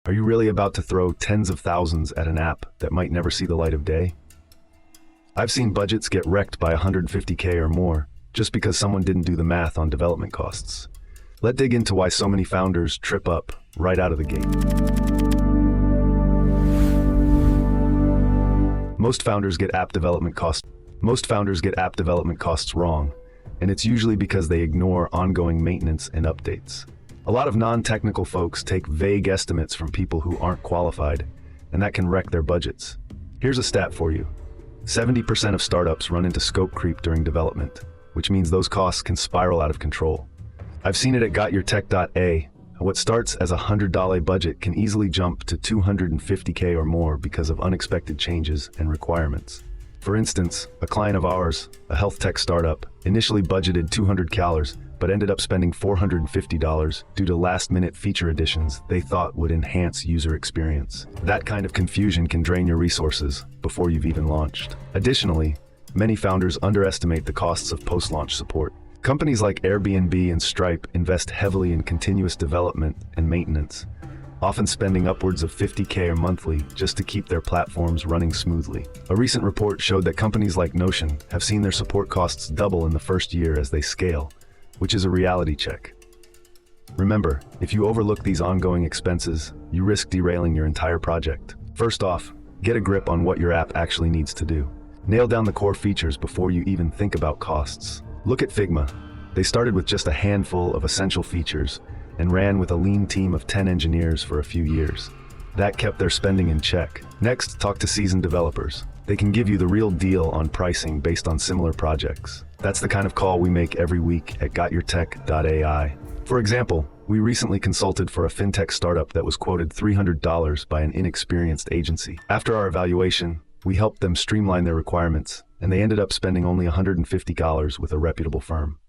Are you really about to throw tens of thousands at an app that might never see the light of day? I've seen budgets get wrecked by 150K or more just because someone didn't do the math on development costs. Let's dig into why so many founders trip up right out of the gate. Most founders get app development costs wrong, and it's usually because they ignore ongoing maintenance and updates. A lot of non-technical folks take vague estimates from people who aren't qualified, and that can wreck their budgets. Here's a stat for you. 70% of startups run into scope creep during development, which means those costs can spiral out of control. I've seen it at gotyourtech.a. What starts as a $100 budget can easily jump to 250K or more because of unexpected changes and requirements. For instance, a client of ours, a health tech startup, initially budgeted $200 but ended up spending $450 due to last-minute feature additions they thought would enhance user experience. That kind of confusion can drain your resources before you've even launched. Additionally, many founders underestimate the costs of post-launch support. Companies like Airbnb and Stripe invest heavily in continuous development and maintenance, often spending upwards of $50K or monthly just to keep their platforms running smoothly. A recent report showed that companies like Notion have seen their support costs double in the first year as they scale, which is a reality check. Remember, if you overlook these ongoing expenses, you risk derailing your entire project. First off, get a grip on what your app actually needs to do. Nail down the core features before you even think about costs. Look at Figma. They started with just a handful of essential features and ran with a lean team of 10 engineers for a few years. That kept their spending in check. Next, talk to seasoned developers. They can give you the real deal on pricing based on similar projects. That's the kind of call we make every week at gotyourtech.ai. For example, we recently consulted for a fintech startup that was quoted $300 by an inexperienced agency. After our evaluation, we helped them streamline their requirements, and they ended up spending only $150 with a reputable firm.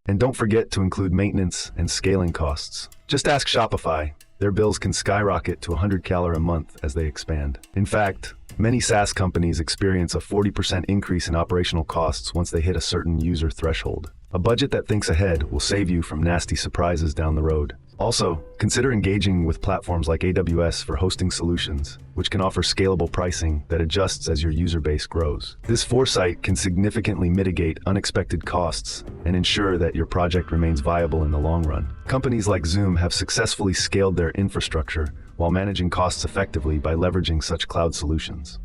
And don't forget to include maintenance and scaling costs. Just ask Shopify. Their bills can skyrocket to $100 a month as they expand. In fact, many SaaS companies experience a 40% increase in operational costs once they hit a certain user threshold. A budget that thinks ahead will save you from nasty surprises down the road. Also, consider engaging with platforms like AWS for hosting solutions, which can offer scalable pricing that adjusts as your user base grows. This foresight can significantly mitigate unexpected costs and ensure that your project remains viable in the long run. Companies like Zoom have successfully scaled their infrastructure while managing costs effectively by leveraging such cloud solutions.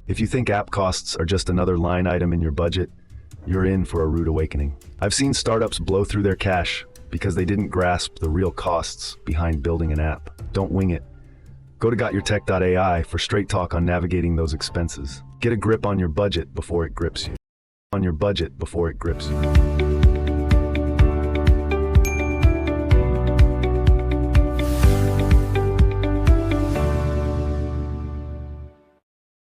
If you think app costs are just another line item in your budget, you're in for a rude awakening. I've seen startups blow through their cash because they didn't grasp the real costs behind building an app. Don't wing it. Go to gotyourtech.ai for straight talk on navigating those expenses. Get a grip on your budget before it grips you.